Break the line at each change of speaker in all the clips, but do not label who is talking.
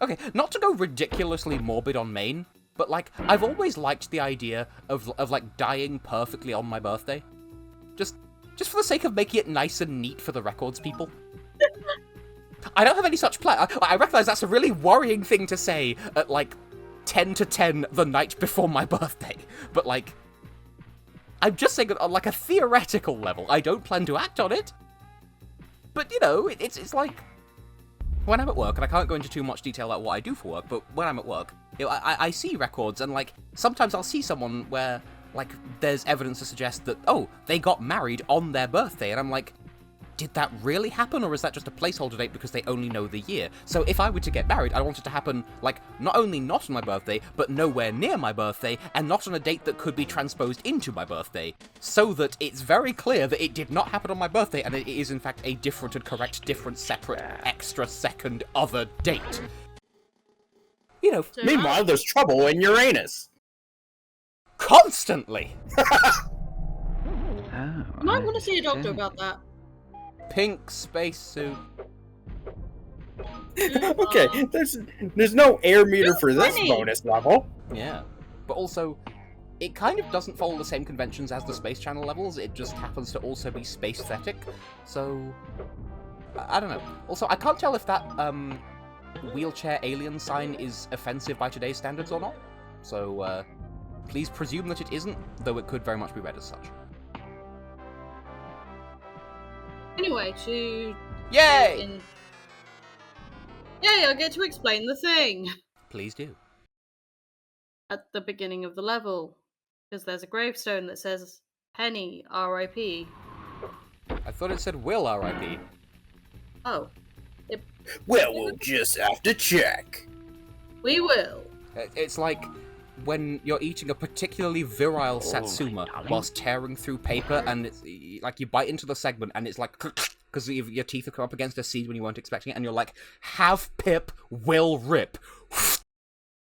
Okay, not to go ridiculously morbid on Maine, but, like, I've always liked the idea of like, dying perfectly on my birthday. Just for the sake of making it nice and neat for the records people. I don't have any such plan. I recognize that's a really worrying thing to say at, like, 10 to 10 the night before my birthday. But, like, I'm just saying on, like, a theoretical level. I don't plan to act on it. But, you know, it's like... When I'm at work, and I can't go into too much detail about what I do for work, but when I'm at work, you know, I see records, and, like, sometimes I'll see someone where, like, there's evidence to suggest that, oh, they got married on their birthday, and I'm like, did that really happen, or is that just a placeholder date because they only know the year? So if I were to get married, I want it to happen, like, not only not on my birthday, but nowhere near my birthday, and not on a date that could be transposed into my birthday, so that it's very clear that it did not happen on my birthday, and it is in fact a different and correct, different, separate, extra second other date. You know,
meanwhile, there's trouble in Uranus.
Constantly!
You might want to see a doctor about that.
Pink spacesuit.
Okay, there's no air meter for this bonus level.
Yeah, but also, it kind of doesn't follow the same conventions as the Space Channel levels, it just happens to also be space-thetic, so... I don't know. Also, I can't tell if that, wheelchair alien sign is offensive by today's standards or not, so, please presume that it isn't, though it could very much be read as such.
Anyway, to...
Yay!
Yay, I get to explain the thing!
Please do.
At the beginning of the level, because there's a gravestone that says, Penny, R.I.P.
I thought it said Will R.I.P.
Oh.
Well, we'll just have to check.
We will.
It's like when you're eating a particularly virile satsuma whilst tearing through paper, and it's like you bite into the segment and it's like because your teeth have come up against a seed when you weren't expecting it, and you're like, have Pip, will rip,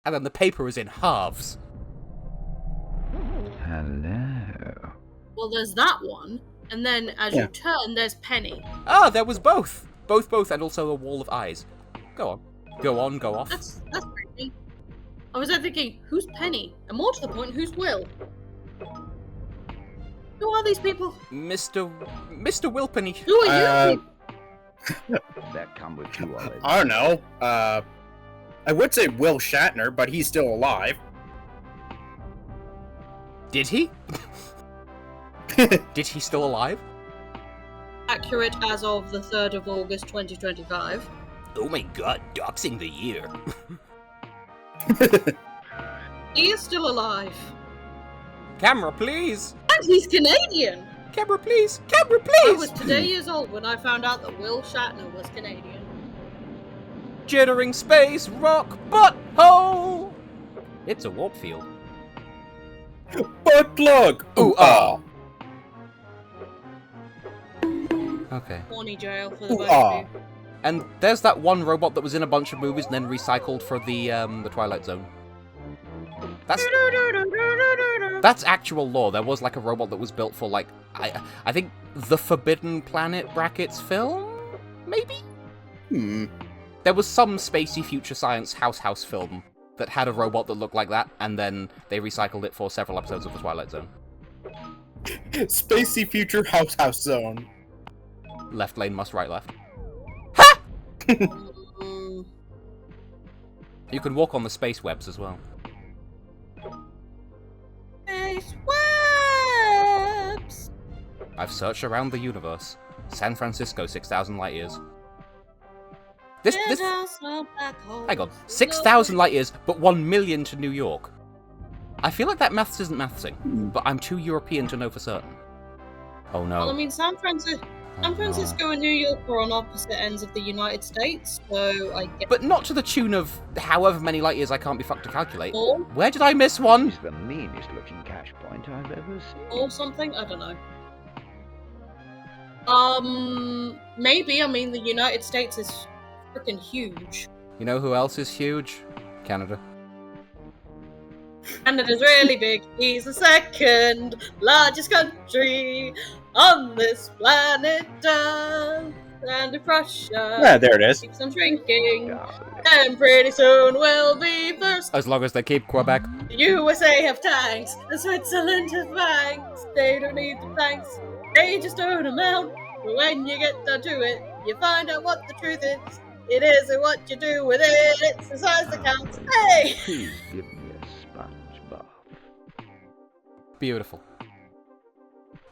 and then the paper is in halves.
Hello.
Well, there's that one, and then as you turn, there's Penny.
Ah, there was both, and also a wall of eyes. Go on, go off.
That's creepy. I was there thinking, who's Penny? And more to the point, who's Will? Who are these people?
Mr. Wilpenny.
Who are you?
That come with you already.
I don't know. I would say Will Shatner, but he's still alive.
Did he? Did he still alive?
Accurate as of the 3rd of August 2025.
Oh my god, doxing the year.
He is still alive.
Camera, please!
And he's Canadian!
Camera, please! Camera, please!
I was today years old when I found out that Will Shatner was Canadian.
Jittering space rock butthole! It's a warp field.
Butt plug! Ooh ah!
Okay.
Horny jail for the both of you.
And there's that one robot that was in a bunch of movies and then recycled for the Twilight Zone. That's actual lore. There was like a robot that was built for like I think the Forbidden Planet brackets film, maybe. There was some spacey future science house film that had a robot that looked like that, and then they recycled it for several episodes of the Twilight Zone.
Spacey future house zone.
Left lane must right left. You can walk on the space webs as well.
Space webs!
I've searched around the universe. San Francisco, 6,000 light years. Hang on, 6,000 light years, but 1 million to New York. I feel like that maths isn't mathsing, but I'm too European to know for certain. Oh no.
Well, I mean, San Francisco and New York are on opposite ends of the United States, so I get...
But not to the tune of however many light years I can't be fucked to calculate.
Or?
Where did I miss one?
It's the meanest looking cash point I've ever seen.
Or something? I don't know. Maybe. I mean, the United States is freaking huge.
You know who else is huge? Canada.
Canada's really big. He's the second largest country on this planet Earth. and of Prussia.
Yeah, there it is.
Keeps on shrinking.
Darling.
And pretty soon we'll be first.
As long as they keep Quebec.
The USA have tanks. The Switzerland have banks. They don't need the tanks. They just don't amount. But when you get down to it, you find out what the truth is. It isn't what you do with it. It's the size that counts. Hey!
Please give me a sponge bath.
Beautiful.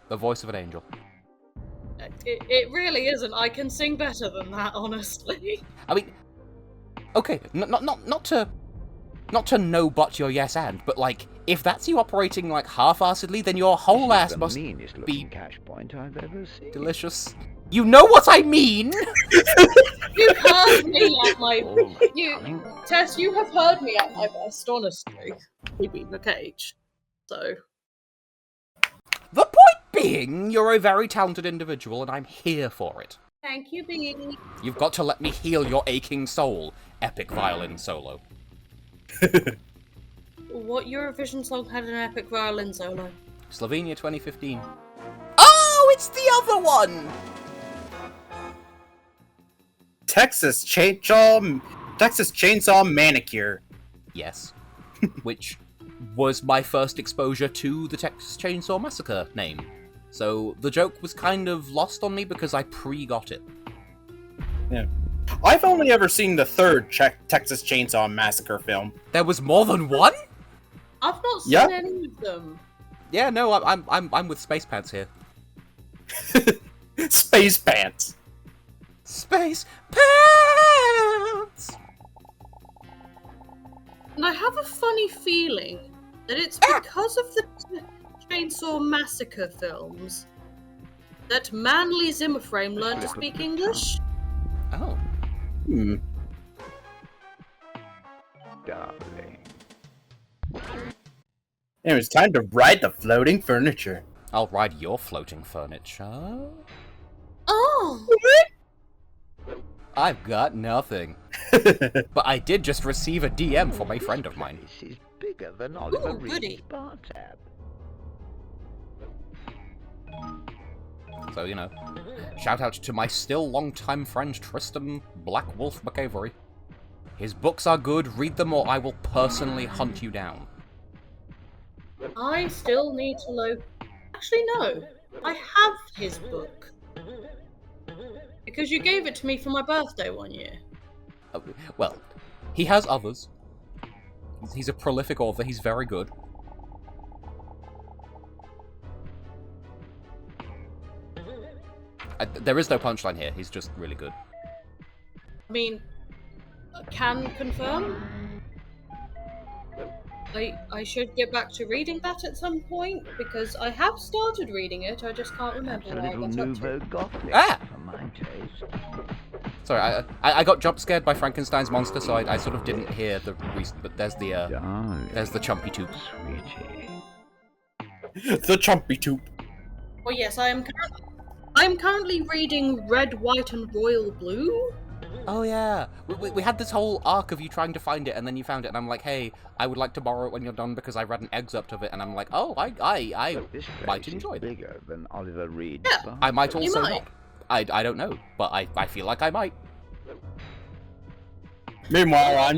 The voice of an angel.
It really isn't. I can sing better than that, honestly.
I mean, okay, not to no but your yes and, but like, if that's you operating like half-assedly, then your whole ass
the
must
meanest
be
looking cash point I've ever seen.
delicious. You know what I mean?
You heard me at my...
Oh,
You, Tess, you have heard me at my best, honestly. We beat the cage. So...
The point being, you're a very talented individual, and I'm here for it.
Thank you, Beanie.
You've got to let me heal your aching soul, epic violin solo.
What Eurovision song had an epic violin solo?
Slovenia 2015. Oh, it's the other one!
Texas Chainsaw Manicure.
Yes. Which was my first exposure to the Texas Chainsaw Massacre name. So the joke was kind of lost on me because I pre-got it.
Yeah. I've only ever seen the third Texas Chainsaw Massacre film.
There was more than one?
I've not seen
Yeah.
any of them.
Yeah, no, I'm with Space Pants here.
Space Pants.
Space Pants!
And I have a funny feeling that it's because of the Chainsaw Massacre films that Manly Zimmerframe learned to speak English.
Oh.
Hmm.
Darling.
It was time to ride the floating furniture.
I'll ride your floating furniture.
Oh!
I've got nothing. But I did just receive a DM from a friend of mine.
This is bigger than Oliver
Ooh, goody.
Reed's bar tab.
So, you know, shout out to my still long-time friend Tristan Black Wolf McAvery. His books are good, read them or I will personally hunt you down.
I still need to Actually, no. I have his book. Because you gave it to me for my birthday one year.
Well, he has others. He's a prolific author, he's very good. There is no punchline here, he's just really good.
I mean, can confirm. I should get back to reading that at some point, because I have started reading it, I just can't remember
That's a
where I
little
got up to.
nouveau gothic
Ah!
for my taste.
Sorry, I got jump scared by Frankenstein's monster, so I sort of didn't hear the reason, but there's the
Darling,
Chumpy Toop.
sweetie.
The Chumpy Toop.
Well, yes, I am currently reading Red, White, and Royal Blue.
Oh yeah, we had this whole arc of you trying to find it, and then you found it, and I'm like, hey, I would like to borrow it when you're done because I read an excerpt of it, and I'm like, oh, I
This
might
place
enjoy
is
that.
bigger than Oliver Reed's
Yeah.
bar
I might
tab.
also
might.
not. I don't know, but I feel like I might.
Meanwhile,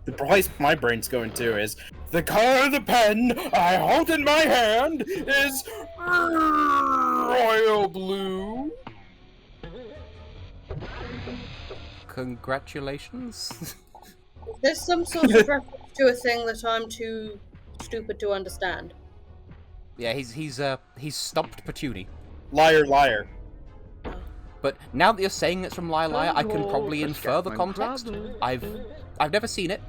the place my brain's going to is the color of the pen I hold in my hand is royal blue.
Congratulations.
There's some sort of reference to a thing that I'm too stupid to understand.
Yeah, he's stumped Petuni.
Liar, liar.
But now that you're saying it's from Liar Liar, I can
Oh,
probably
the
infer the
Scatman
context.
Brothers.
I've never seen it.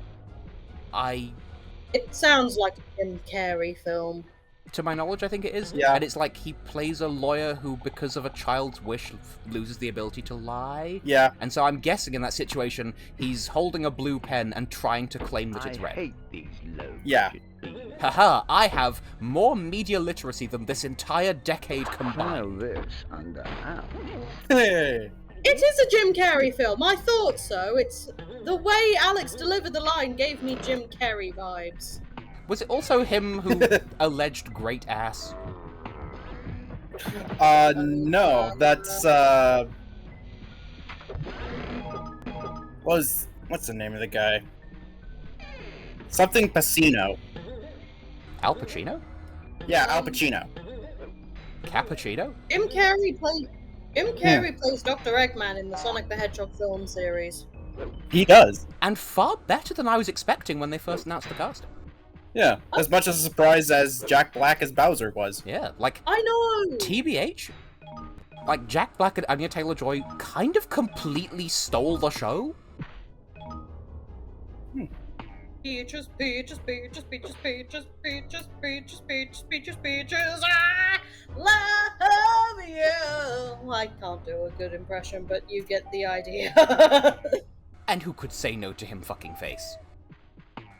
It sounds like a Jim Carrey film.
To my knowledge, I think it is.
Yeah.
And it's like he plays a lawyer who, because of a child's wish, loses the ability to lie.
Yeah.
And so I'm guessing in that situation, he's holding a blue pen and trying to claim that it's
I
red.
hate these low
Yeah.
Haha, I have more media literacy than this entire decade
File
combined.
this under out.
Hey.
It is a Jim Carrey film. I thought so. It's the way Alex delivered the line gave me Jim Carrey vibes.
Was it also him who alleged great ass?
No, that's, What's the name of the guy? Something Pacino.
Al Pacino?
Yeah, Al Pacino.
Cappuccino?
Jim Carrey plays Dr. Eggman in the Sonic the Hedgehog film series.
He does.
And far better than I was expecting when they first announced the cast.
Yeah, as much as a surprise as Jack Black as Bowser was.
Yeah, like,
I know!
TBH? Like, Jack Black and Anya Taylor-Joy kind of completely stole the show?
Peaches, peaches, peaches, peaches, peaches, peaches, peaches, peaches, peaches, peaches, I love you! I can't do a good impression, but you get the idea.
And who could say no to him fucking face?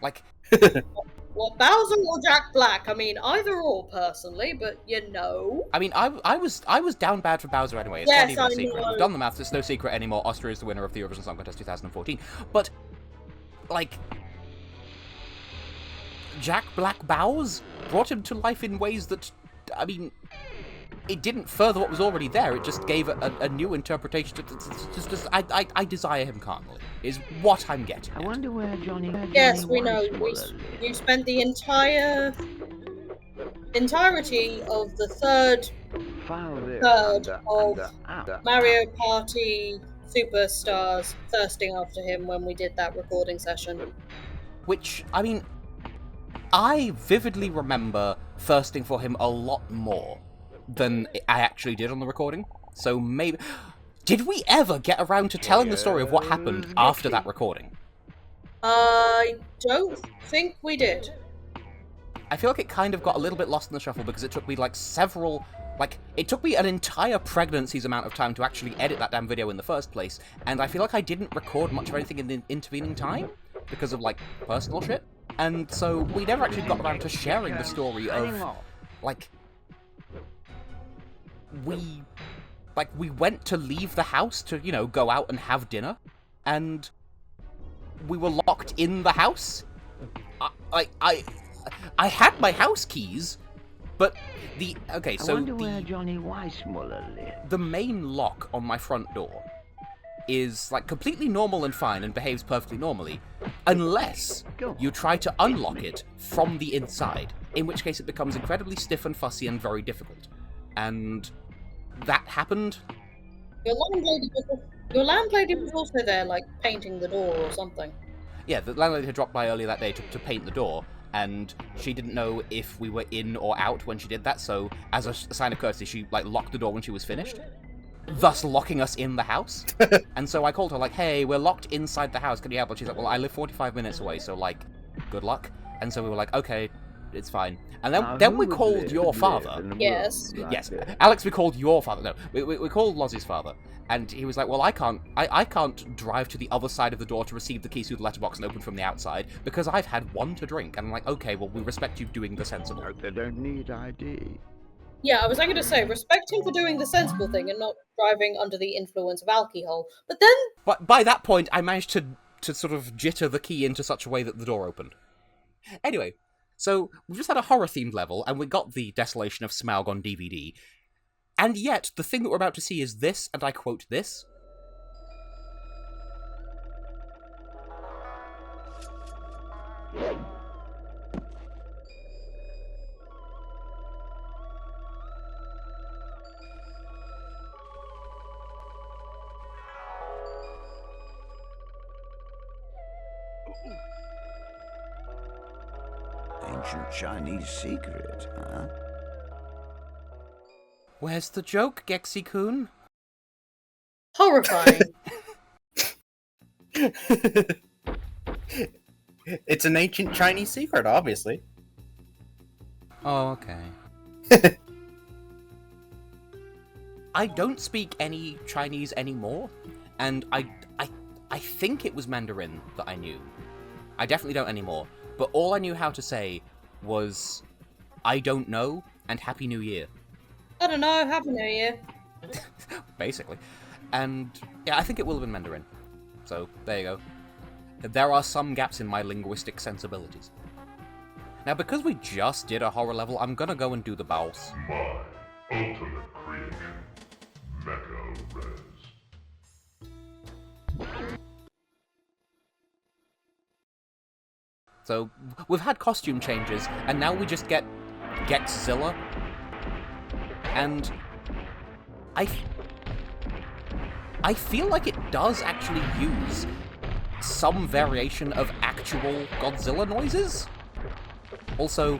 Like...
Well, Bowser or Jack Black? I mean, either or, personally, but you know.
I mean, I was down bad for Bowser anyway. It's
Yes,
not even a
I
secret.
know.
We've done the maths. It's no secret anymore. Austria is the winner of the Eurovision Song Contest 2014. But, like, Jack Black Bowser brought him to life in ways that, I mean, it didn't further what was already there. It just gave a new interpretation. I desire him carnally, is what I'm getting
I
at.
wonder where Johnny.
Yes, we know.
was.
You spent the entirety of the third of Mario Party Superstars thirsting after him when we did that recording session.
Which, I mean, I vividly remember thirsting for him a lot more than I actually did on the recording. So maybe... Did we ever get around to telling the story of what happened after that recording?
I don't think we did.
I feel like it kind of got a little bit lost in the shuffle because it took me like it took me an entire pregnancy's amount of time to actually edit that damn video in the first place, and I feel like I didn't record much of anything in the intervening time because of, like, personal shit. And so we never actually got around to sharing the story of, like, we went to leave the house to, you know, go out and have dinner, and we were locked in the house. I had my house keys, but
Johnny Weissmuller lived.
the main lock on my front door is, like, completely normal and fine and behaves perfectly normally, unless you try to unlock it from the inside, in which case it becomes incredibly stiff and fussy and very difficult. And that happened.
Your landlady was also there, like, painting the door or something.
Yeah, the landlady had dropped by earlier that day to paint the door, and she didn't know if we were in or out when she did that, so as a sign of courtesy, she, like, locked the door when she was finished, thus locking us in the house. And so I called her, like, hey, we're locked inside the house, can you help? And she's like, well, I live 45 minutes away, so, like, good luck. And so we were like, okay, it's fine. And then we called your father.
Yes.
Yes, Alex, we called your father. No, we called Lozzie's father, and he was like, well, I can't drive to the other side of the door to receive the keys through the letterbox and open from the outside, because I've had one to drink. And I'm like, okay, well, we respect you doing the sensible.
They don't need ID.
Yeah, I was going to say, respect him for doing the sensible thing and not driving under the influence of alcohol. But then...
But by that point, I managed to sort of jitter the key into such a way that the door opened. Anyway, so we've just had a horror-themed level, and we got the Desolation of Smaug on DVD. And yet, the thing that we're about to see is this, and I quote this.
Ancient Chinese secret, huh?
Where's the joke, Gexy-kun?
Horrifying.
It's an ancient Chinese secret, obviously.
Oh, okay. I don't speak any Chinese anymore, and I think it was Mandarin that I knew. I definitely don't anymore, but all I knew how to say was, I don't know, and Happy New Year.
I don't know, Happy New Year.
Basically. And, yeah, I think it will have been Mandarin. So, there you go. There are some gaps in my linguistic sensibilities. Now, because we just did a horror level, I'm gonna go and do the bows.
My ultimate creation, MechaRez.
So, we've had costume changes, and now we just get Gexzilla. And I feel like it does actually use some variation of actual Godzilla noises. Also,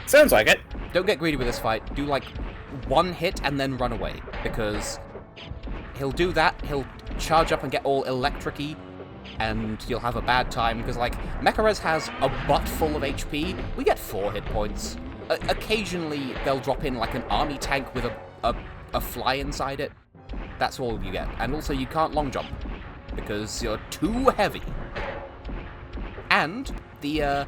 sounds like it.
Don't get greedy with this fight. Do like one hit and then run away, because he'll do that, he'll charge up and get all electric-y, and you'll have a bad time, because like, MechaRez has a butt full of HP, we get 4 hit points. Occasionally, they'll drop in like an army tank with a fly inside it. That's all you get. And also, you can't long jump, because you're too heavy. And the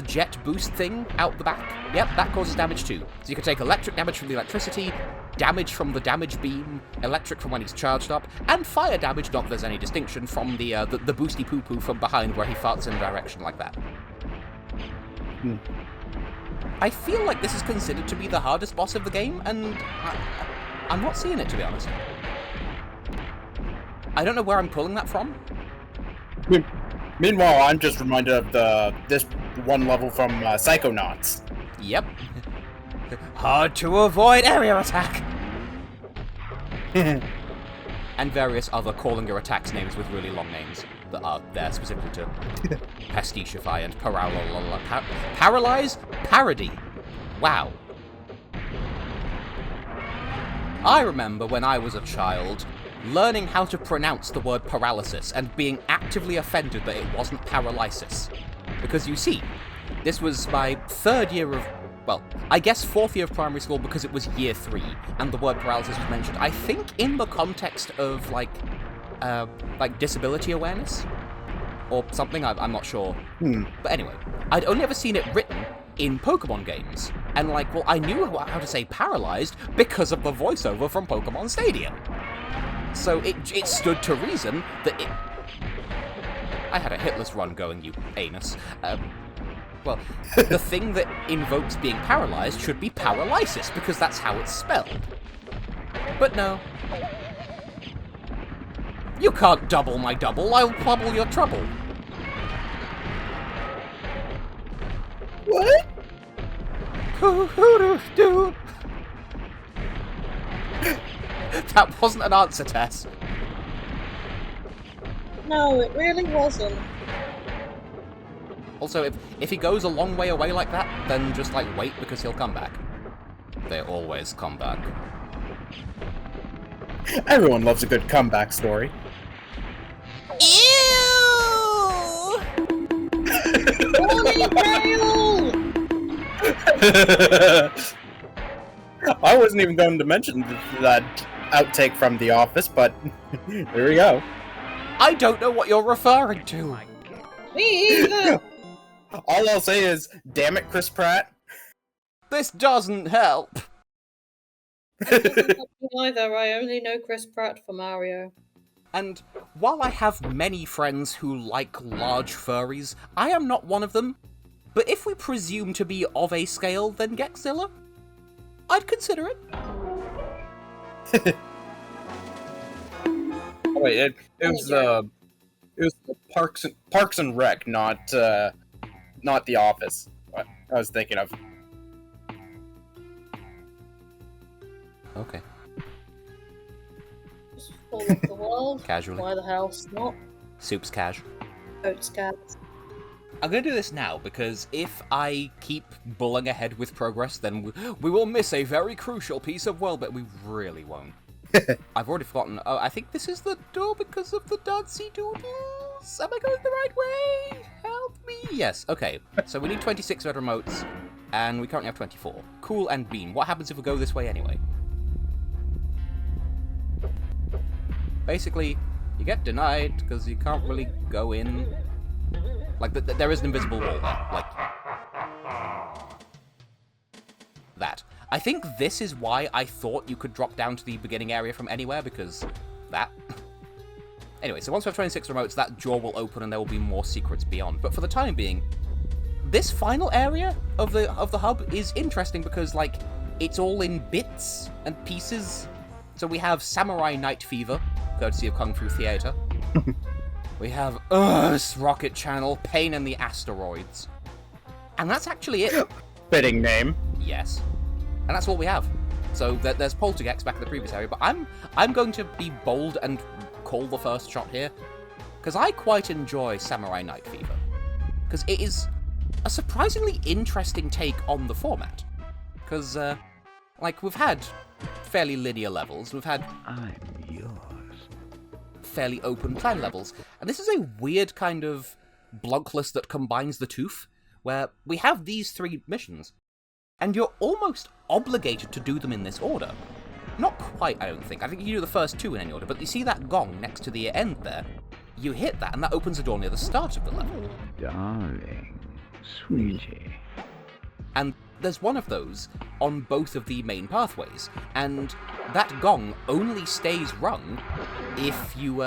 jet boost thing out the back, yep, that causes damage too. So you can take electric damage from the electricity, damage from the damage beam, electric from when he's charged up, and fire damage, not that there's any distinction, from the boosty poo-poo from behind where he farts in a direction like that. I feel like this is considered to be the hardest boss of the game, and I'm not seeing it, to be honest. I don't know where I'm pulling that from.
Meanwhile, I'm just reminded of this one level from Psychonauts.
Yep. Hard to avoid area attack! And various other calling your attacks names with really long names that are there specifically to pasticify and paralyze? Parody. Wow. I remember when I was a child, learning how to pronounce the word paralysis and being actively offended that it wasn't paralysis. Because you see, this was my 3rd year of, well, I guess 4th year of primary school because it was year 3, and the word paralysis was mentioned, I think in the context of, like disability awareness? Or something, I'm not sure. But anyway, I'd only ever seen it written in Pokemon games. And like, well, I knew how to say paralyzed because of the voiceover from Pokemon Stadium. So it stood to reason that it... I had a hitless run going, you anus. Well, the thing that invokes being paralyzed should be paralysis, because that's how it's spelled. But no. You can't double my double, I'll trouble your trouble.
What?
That wasn't an answer, Tess.
No, it really wasn't.
Also, if he goes a long way away like that, then just, like, wait, because he'll come back. They always come back.
Everyone loves a good comeback story.
Ew!
I wasn't even going to mention that outtake from The Office, but here we go.
I don't know what you're referring to.
Me either.
All I'll say is, damn it, Chris Pratt.
This doesn't help.
Either. I only know Chris Pratt for Mario.
And while I have many friends who like large furries, I am not one of them. But if we presume to be of a scale, then Gexzilla, I'd consider it.
Oh, wait, it was Parks and Rec, not The Office. What I was thinking of.
Okay.
Just fall of the world.
Casually.
Why the hell not?
Soup's cash.
Oats cats.
I'm gonna do this now, because if I keep bulling ahead with progress, then we will miss a very crucial piece of world, but we really won't. I've already forgotten. Oh, I think this is the door because of the dancey doodles. Am I going the right way? Help me. Yes, okay. So we need 26 red remotes, and we currently have 24. Cool and bean. What happens if we go this way anyway? Basically, you get denied, because you can't really go in. Like, there is an invisible wall there. Like, that. I think this is why I thought you could drop down to the beginning area from anywhere, because that. Anyway, so once we have 26 remotes, that door will open and there will be more secrets beyond. But for the time being, this final area of the hub is interesting because, like, it's all in bits and pieces. So we have Samurai Night Fever, courtesy of Kung Fu Theater. We have rocket channel, pain in the asteroids. And that's actually it.
Fitting name.
Yes. And that's what we have. So there's Poltergeist back in the previous area, but I'm going to be bold and call the first shot here, because I quite enjoy Samurai Night Fever. Because it is a surprisingly interesting take on the format. Because, like, we've had fairly linear levels, we've had
I'm yours.
fairly open plan levels, and this is a weird kind of blunkless that combines the tooth, where we have these 3 missions, and you're almost obligated to do them in this order. Not quite, I don't think. I think you do the first 2 in any order, but you see that gong next to the end there? You hit that, and that opens a door near the start of the level.
Darling, sweetie.
And there's one of those on both of the main pathways, and that gong only stays rung if you,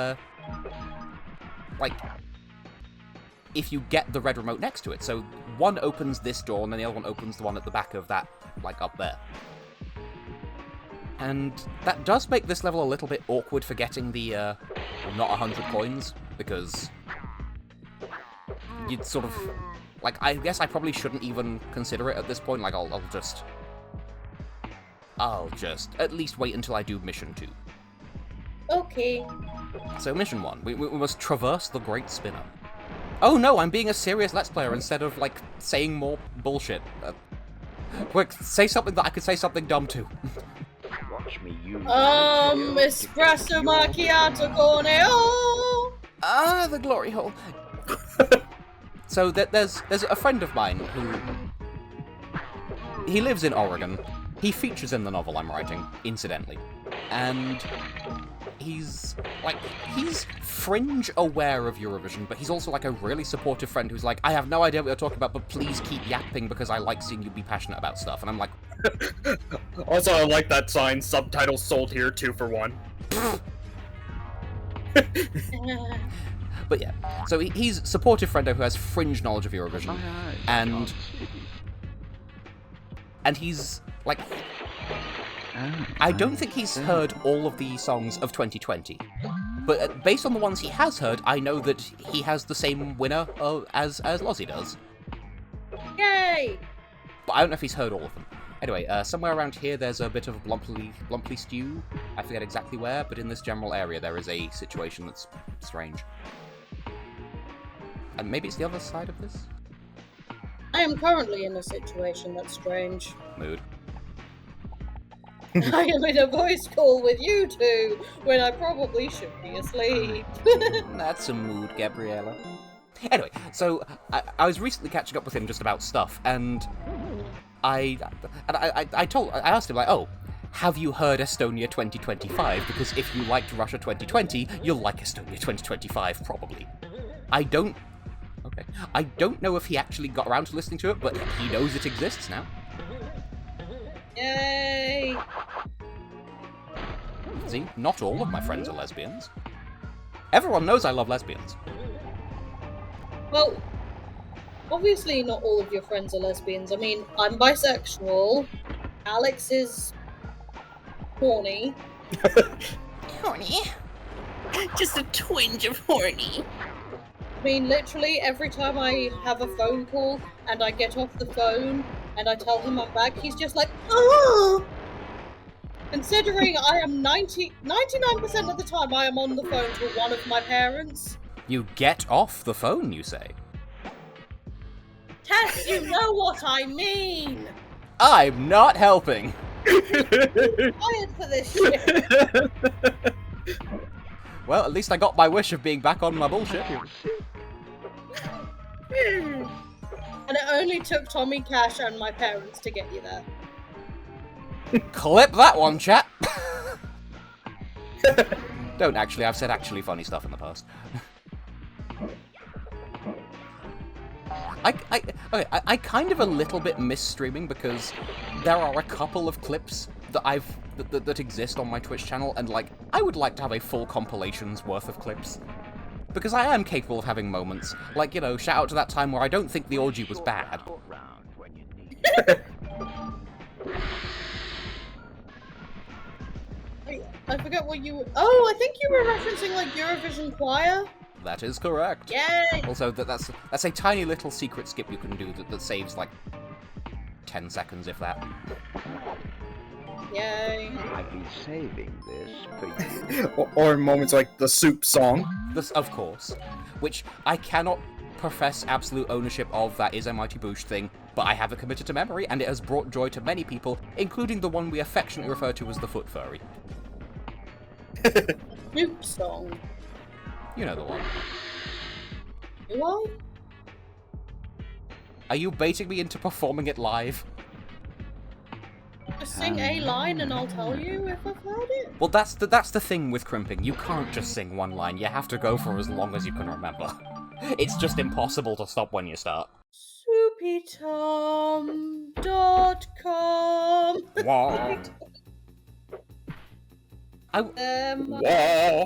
if you get the red remote next to it. So one opens this door, and then the other one opens the one at the back of that, like, up there. And that does make this level a little bit awkward for getting the, not 100 coins, because you'd sort of... Like, I guess I probably shouldn't even consider it at this point. Like, I'll just at least wait until I do mission 2.
Okay.
So, mission 1. We must traverse the Great Spinner. Oh no, I'm being a serious Let's Player instead of, like, saying more bullshit. Quick, say something that I could say something dumb to.
Watch me use
Espresso macchiato corneo.
Ah, the glory hole. So there's a friend of mine who... He lives in Oregon. He features in the novel I'm writing, incidentally. And he's fringe aware of Eurovision, but he's also like a really supportive friend who's like, I have no idea what you're talking about, but please keep yapping because I like seeing you be passionate about stuff. And I'm like...
Also, I like that sign, subtitles sold here, 2 for 1.
But yeah, so he's a supportive friendo who has fringe knowledge of Eurovision, and he's, like, I don't think he's heard all of the songs of 2020, but based on the ones he has heard, I know that he has the same winner as Lozzie does.
Yay!
But I don't know if he's heard all of them. Anyway, somewhere around here there's a bit of Blumply stew. I forget exactly where, but in this general area there is a situation that's strange. And maybe it's the other side of this?
I am currently in a situation that's strange.
Mood.
I am in a voice call with you 2 when I probably should be asleep.
That's a mood, Gabriella. Anyway, so I was recently catching up with him just about stuff, and I asked him, like, oh, have you heard Estonia 2025? Because if you liked Russia 2020, you'll like Estonia 2025, probably. I don't know if he actually got around to listening to it, but he knows it exists now.
Yay!
See, not all of my friends are lesbians. Everyone knows I love lesbians.
Well, obviously not all of your friends are lesbians. I mean, I'm bisexual. Alex is horny.
Horny? Just a twinge of horny.
I mean, literally every time I have a phone call and I get off the phone and I tell him I'm back, he's just like, oh! Considering I am 99% of the time I am on the phone to one of my parents.
You get off the phone, you say?
Tess, you know what I mean!
I'm not helping!
I'm fired for this shit!
Well, at least I got my wish of being back on my bullshit.
And it only took Tommy Cash and my parents to get you there.
Clip that one, chat! Don't actually, I've said actually funny stuff in the past. I kind of a little bit miss streaming because there are a couple of clips that that exist on my Twitch channel, and like, I would like to have a full compilation's worth of clips. Because I am capable of having moments. Like, you know, shout out to that time where I don't think the orgy was bad.
I forget what you... Oh, I think you were referencing, like, Eurovision Choir?
That is correct.
Yay!
Also, that's a tiny little secret skip you can do that saves, like, 10 seconds, if that.
Yay.
I've been saving this for you.
or moments like the soup song.
This, of course. Which I cannot profess absolute ownership of. That is a Mighty Boosh thing, but I have it committed to memory, and it has brought joy to many people, including the one we affectionately refer to as the Foot Furry.
Soup song.
You know the one.
Do I?
Are you baiting me into performing it live?
Just sing a line and I'll tell you if I've heard it.
Well, that's the thing with crimping. You can't just sing one line. You have to go for as long as you can remember. It's just impossible to stop when you start.
SoupyTom.com.
What?
Yeah.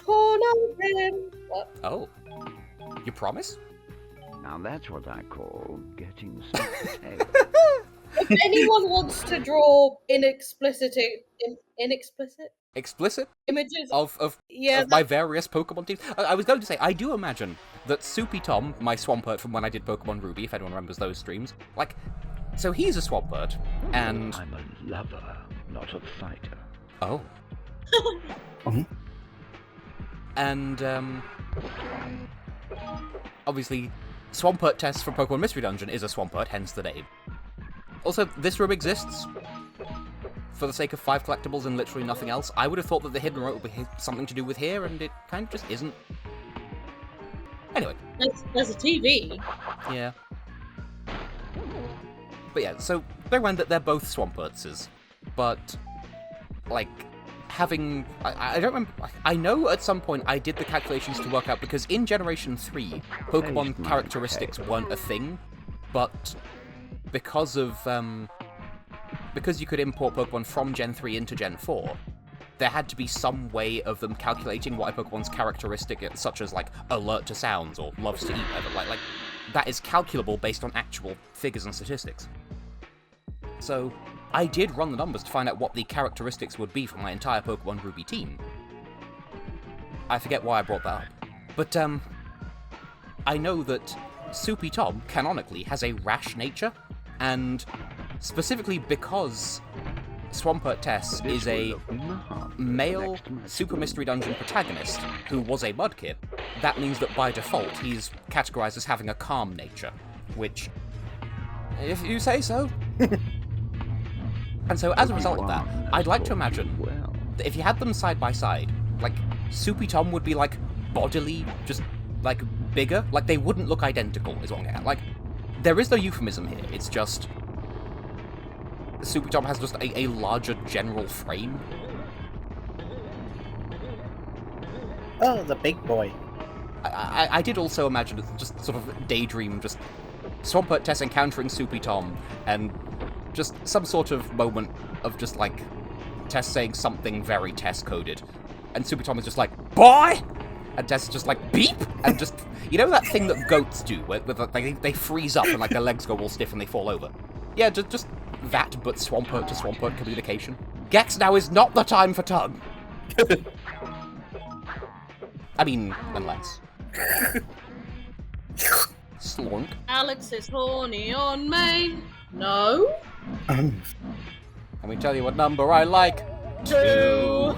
Corn open. What?
Oh. You promise?
Now that's what I call getting some tail.
If anyone wants to draw inexplicit
Explicit?
images
Of
yeah,
my various Pokemon teams. I was going to say, I do imagine that Soupy Tom, my Swampert from when I did Pokemon Ruby, if anyone remembers those streams, like, so he's a Swampert, and...
I'm a lover, not a fighter.
Oh.
Mhm.
And, obviously, Swampert Tess from Pokemon Mystery Dungeon is a Swampert, hence the name. Also, this room exists for the sake of 5 collectibles and literally nothing else. I would have thought that the hidden rope would be something to do with here, and it kind of just isn't. Anyway.
there's a TV.
Yeah. But yeah, so bear in mind that they're both Swampertses, but, like, having... I don't remember... I know at some point I did the calculations to work out, because in Generation 3, Pokemon characteristics weren't a thing, but because of, because you could import Pokemon from Gen 3 into Gen 4, there had to be some way of them calculating what a Pokemon's characteristic is, such as, like, alert to sounds or loves to eat, whatever. Like, that is calculable based on actual figures and statistics. So, I did run the numbers to find out what the characteristics would be for my entire Pokemon Ruby team. I forget why I brought that up. But, I know that Soupy Tom, canonically, has a rash nature, and specifically because Swampert Tess is a male Super Mystery Dungeon protagonist who was a Mudkip, that means that by default he's categorized as having a calm nature, which, if you say so. And so as a result of that, I'd like to imagine that if you had them side by side, like, Soupy Tom would be, like, bodily, just, like, bigger. Like, they wouldn't look identical, is what I'm getting at. Like, there is no euphemism here, it's just... Soupy Tom has just a larger general frame.
Oh, the big boy.
I did also imagine, just sort of daydream, just Swampert Tess encountering Soupy Tom, and just some sort of moment of just, like, Tess saying something very Tess-coded, and Soupy Tom is just like, boy! And Tess is just like, beep! And just, you know that thing that goats do, where they freeze up and, like, their legs go all stiff and they fall over? Yeah, just that, but Swampert to Swampert communication. Gex, now is not the time for tongue! I mean, unless. Slork.
Alex is horny on Maine. No.
Let me tell you what number I like. 2.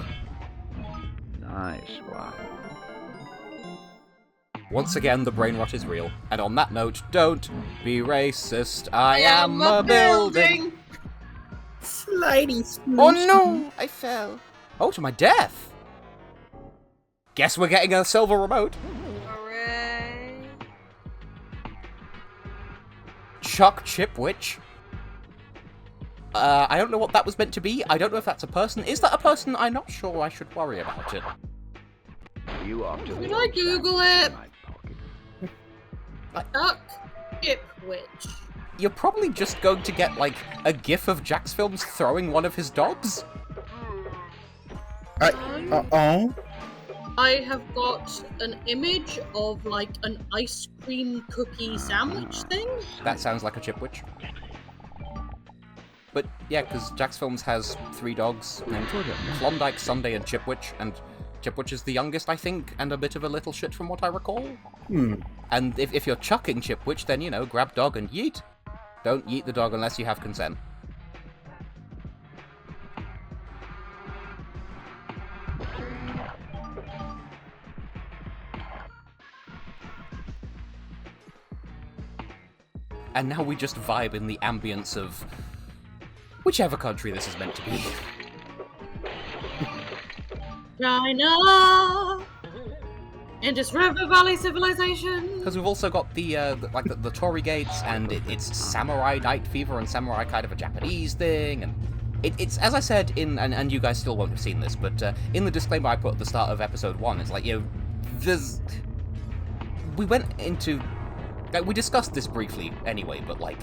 Nice one.
Once again, the brain rot is real. And on that note, don't be racist. I am a building.
Slidey smooch.
Oh no, I fell. Oh, to my death. Guess we're getting a silver remote.
Hooray.
Chuck Chipwitch. I don't know what that was meant to be. I don't know if that's a person. Is that a person? I'm not sure I should worry about it.
You off to
Did
the
I
old
Google
side
it?
of my pocket.
Duck Chipwitch.
You're probably just going to get, like, a gif of Jax Films throwing one of his dogs.
Uh-oh.
I have got an image of, like, an ice cream cookie sandwich thing.
That sounds like a Chipwitch. But, yeah, because Jax Films has 3 dogs named Klondike, Sunday, and Chipwitch, and Chipwich is the youngest, I think, and a bit of a little shit from what I recall.
Hmm.
And if you're chucking Chipwich, then, you know, grab dog and yeet. Don't yeet the dog unless you have consent. And now we just vibe in the ambience of whichever country this is meant to be.
China! Indus River Valley Civilization!
Because we've also got the Torii gates, and it's samurai night fever and samurai kind of a Japanese thing, and it's as I said in, and you guys still won't have seen this, but in the disclaimer I put at the start of episode 1, it's like, you know, we went into, like, we discussed this briefly anyway, but like,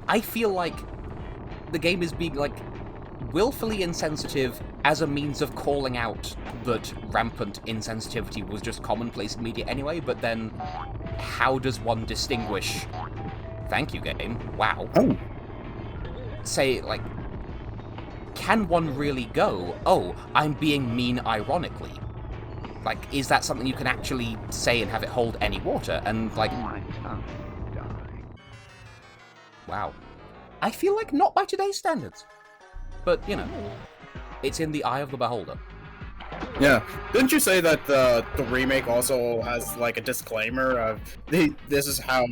I feel like the game is being like willfully insensitive as a means of calling out that rampant insensitivity was just commonplace in media anyway, but then how does one distinguish, thank you game, wow, say, like, can one really go, oh, I'm being mean ironically? Like, is that something you can actually say and have it hold any water? And, like,
My tongue is dying.
wow. I feel like not by today's standards. But, you know, it's in the eye of the beholder.
Yeah. Didn't you say that the remake also has, like, a disclaimer of this is how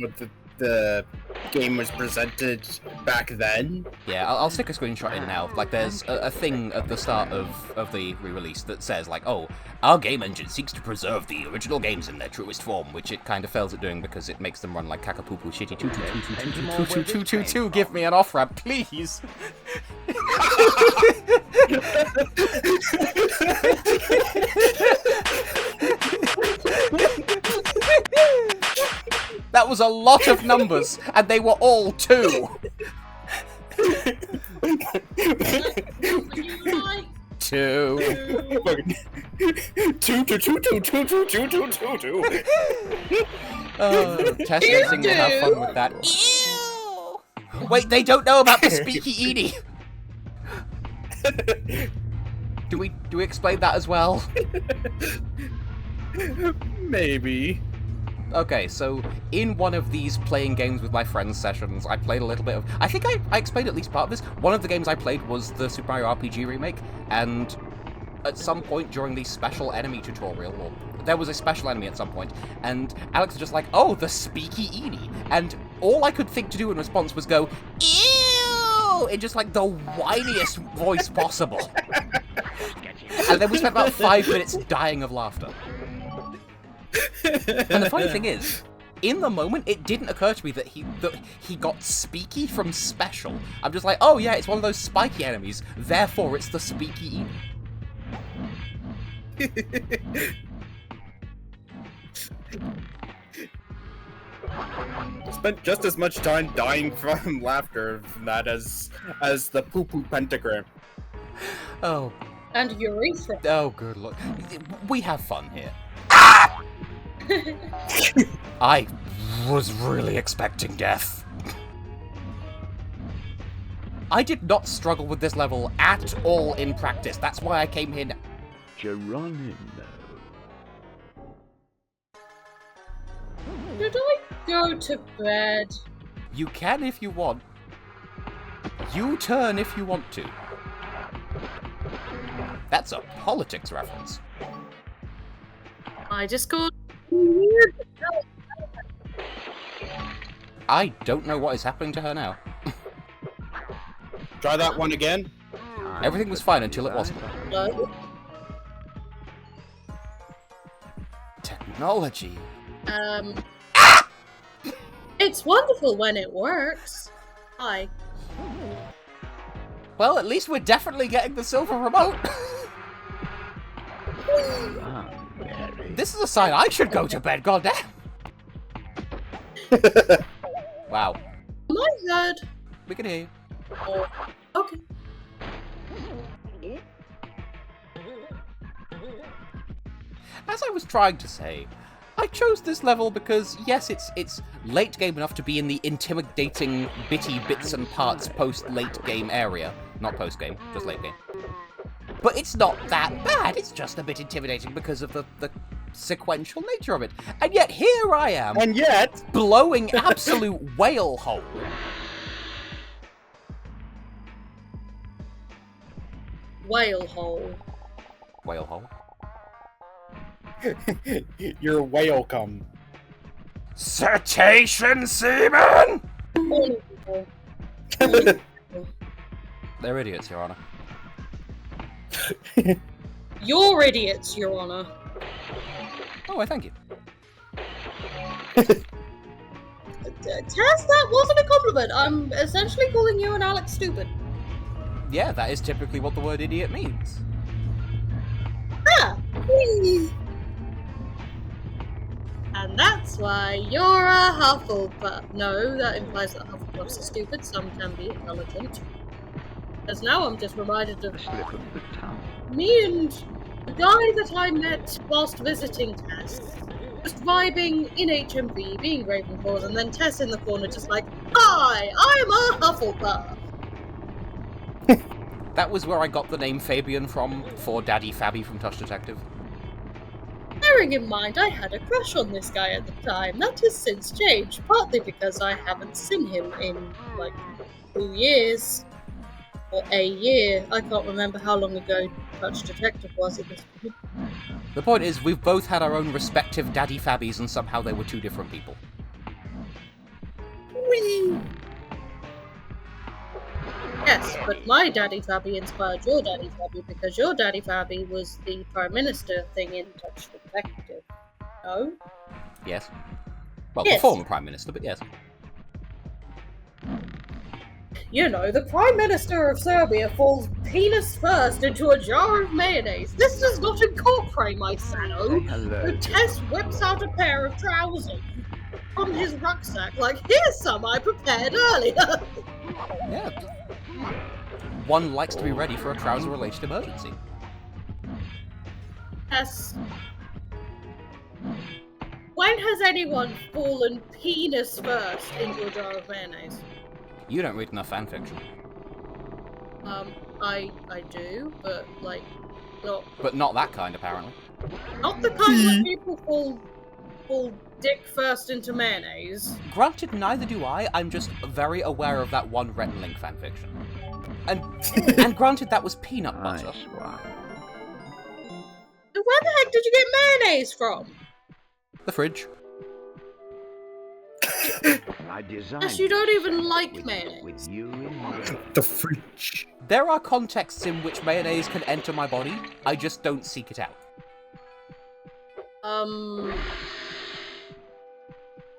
the game was presented back then?
Yeah, I'll stick a screenshot in now. Like, there's a thing at the start of the re-release that says, like, oh, our game engine seeks to preserve the original games in their truest form, which it kind of fails at doing because it makes them run like kakapoopoo shitty Tutu. Give me an off-ramp, please! That was a lot of numbers, and they were all 2. 2. Tess Racing will have fun with that. Ew! Wait, they don't know about the Speaky Eenie. Do we explain that as well?
Maybe.
Okay, so in one of these playing games with my friends sessions, I played a little bit of... I think I explained at least part of this. One of the games I played was the Super Mario RPG remake, and at some point during the special enemy tutorial, or there was a special enemy at some point, and Alex was just like, oh, the Speaky Eenie. And all I could think to do in response was go, ew! In just like the whiniest voice possible. And then we spent about 5 minutes dying of laughter. And the funny thing is, in the moment, it didn't occur to me that he got Speaky from Special. I'm just like, oh yeah, it's one of those spiky enemies, therefore it's the Speaky Eenie.
Spent just as much time dying from laughter from that as the poo-poo pentagram.
Oh.
And urethra.
Oh, good lord. We have fun here. I was really expecting death. I did not struggle with this level at all in practice. That's why I came here.
Geronimo.
Should I go to bed?
You can if you want. You turn if you want to. That's a politics reference.
I just got...
I don't know what is happening to her now.
Try that one again.
Everything was fine until it wasn't. Technology.
It's wonderful when it works. Hi.
Well, at least we're definitely getting the silver remote. This is a sign I should go to bed, goddamn. Wow.
Am I heard?
We can hear you.
Oh, okay.
As I was trying to say, I chose this level because, yes, it's late game enough to be in the intimidating bitty bits and parts post-late game area. Not post-game, just late game. but it's not that bad. It's just a bit intimidating because of the sequential nature of it. And yet here I am,
And yet,
blowing absolute whale hole.
Whale hole.
Whale hole?
your whale come.
Cetacean seaman!
Horny people.
They're idiots, Your Honor.
You're idiots, Your Honor.
Oh, I thank you.
Tess, that wasn't a compliment. I'm essentially calling you and Alex stupid.
Yeah, that is typically what the word idiot means.
Ah! And that's why you're a Hufflepuff. No, that implies that Hufflepuffs are stupid. Some can be intelligent. Because now I'm just reminded of
A slip of the tongue.
me and the guy that I met whilst visiting Tess. Just vibing in HMV, being Ravenclaws, and then Tess in the corner just like, hi, I'm a Hufflepuff.
That was where I got the name Fabian from, for Daddy Fabby from Touch Detective.
Bearing in mind I had a crush on this guy at the time, that has since changed, partly because I haven't seen him in, like, 2 years. Or a year. I can't remember how long ago Touch Detective was at this point.
The point is, we've both had our own respective Daddy Fabbies, and somehow they were two different people.
Whee! Yes, but my Daddy Fabby inspired your Daddy Fabby because your Daddy Fabby was the Prime Minister thing in Touch Detective. No?
Yes. Well,
Yes.
the former Prime Minister, but yes.
You know, the Prime Minister of Serbia falls penis first into a jar of mayonnaise. This does not incorporate my Sano.
Say hello.
The Tess whips out a pair of trousers from his rucksack, like, here's some I prepared earlier.
Yeah. One likes to be ready for a trouser-related emergency.
Tess. When has anyone fallen penis first into a jar of mayonnaise?
You don't read enough fanfiction.
I do, but, like, not
But not that kind, apparently.
not the kind where people fall dick first into mayonnaise.
Granted, neither do I. I'm just very aware of that one Rhett and Link fanfiction. And granted, that was peanut butter.
Nice one.
So where the heck did you get mayonnaise from?
The fridge.
I designed
Yes, you don't even
this
like
with-
mayonnaise.
With you in mind.
The fridge.
There are contexts in which mayonnaise can enter my body. I just don't seek it out.
The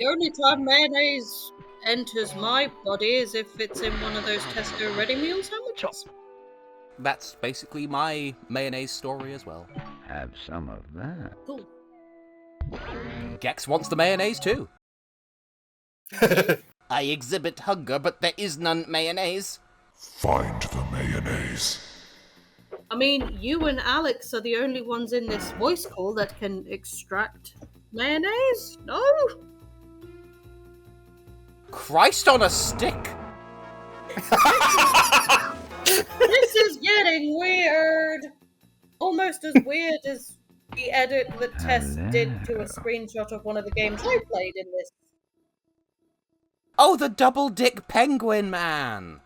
only time mayonnaise enters my body is if it's in one of those Tesco ready meal sandwiches.
That's basically my mayonnaise story as well.
Have some of that.
Cool.
Gex wants the mayonnaise too. I exhibit hunger, but there is none mayonnaise.
Find the mayonnaise.
I mean, you and Alex are the only ones in this voice call that can extract mayonnaise? No?
Christ on a stick!
This is getting weird! Almost as weird as the edit that Tess did to a screenshot of one of the games I played in this.
Oh, the double dick penguin man!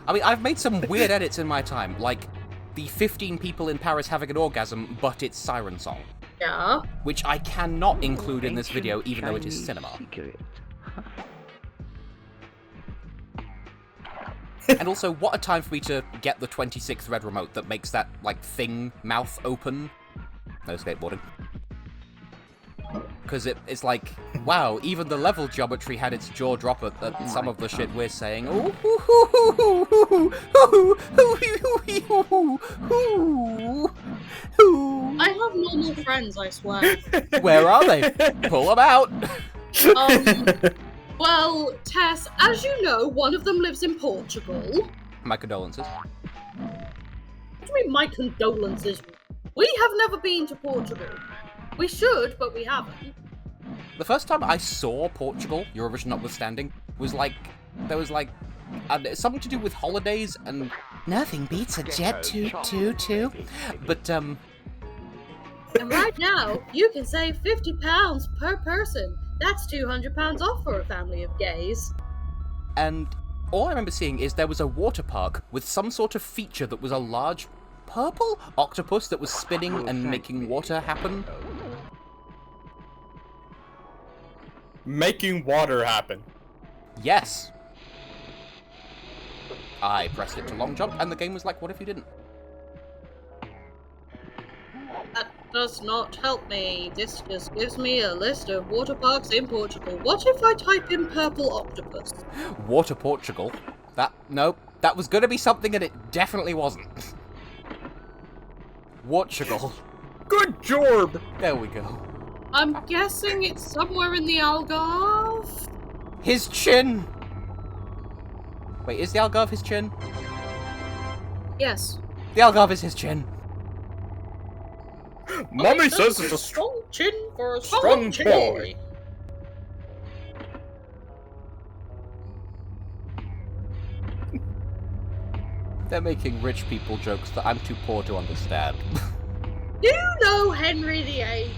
I mean, I've made some weird edits in my time, like the 15 people in Paris having an orgasm, but it's Siren Song.
Yeah.
Which I cannot include in this video, even though it is
Chinese
cinema.
Secret.
And also, what a time for me to get the 26th red remote that makes that, like, thing mouth open. No skateboarding. Because it's like, wow, even the level geometry had its jaw drop at some of the shit we're saying.
I have normal friends, I swear.
Where are they? Pull them out!
Well, Tess, as you know, one of them lives in Portugal.
My condolences.
What do you mean, my condolences? We have never been to Portugal. We should, but we haven't.
The first time I saw Portugal, Eurovision notwithstanding, was like, there was like, something to do with holidays, and Nothing beats a jet toot. But,
And right now, you can save £50 per person. That's £200 off for a family of gays.
and all I remember seeing is there was a water park with some sort of feature that was a large purple octopus that was spinning and making water happen.
Making water happen.
Yes. I pressed it to long jump, and the game was like, what if you didn't?
That does not help me. This just gives me a list of water parks in Portugal. What if I type in purple octopus?
Water Portugal. Nope, that was gonna be something and it definitely wasn't. Portugal.
Good job!
There we go.
I'm guessing it's somewhere in the Algarve?
His chin! Wait, is the Algarve his chin?
Yes.
The Algarve is his chin.
Mommy says it's a
strong chin for a
strong boy.
They're making rich people jokes that I'm too poor to understand.
You know Henry VIII.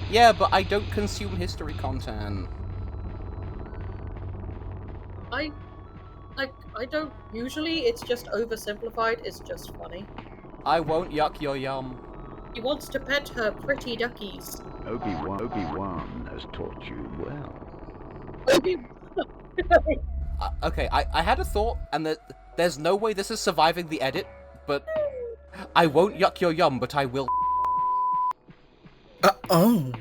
Yeah, but I don't consume history content.
I don't usually. It's just oversimplified. It's just funny.
I won't yuck your yum.
He wants to pet her pretty duckies.
Obi-Wan has taught you well.
Okay, I had a thought, and there's no way this is surviving the edit, but I won't yuck your yum, but I will.
Oh.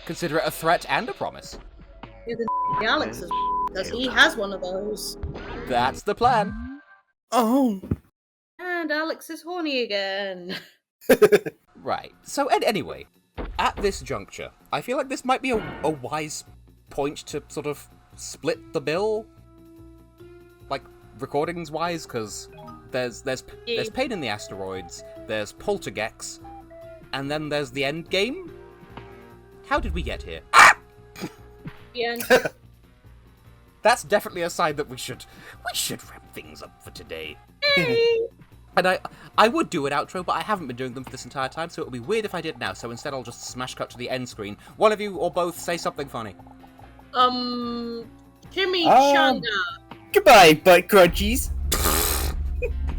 Consider it a threat and a promise.
You can Alex's because he has one of those.
That's the plan.
Oh.
And Alex is horny again.
Right. So anyway, at this juncture, I feel like this might be a wise point to sort of split the bill, like recordings-wise, because there's Pain in the Asteroids, there's Poltergex, and then there's the end game. How did we get here? Ah!
The end.
That's definitely a sign that we should wrap things up for today.
Hey!
And I would do an outro, but I haven't been doing them for this entire time, so it would be weird if I did now, so instead I'll just smash cut to the end screen. One of you or both say something funny.
Jimmy Changa.
Goodbye, butt crunchies.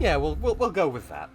Yeah, we'll go with that.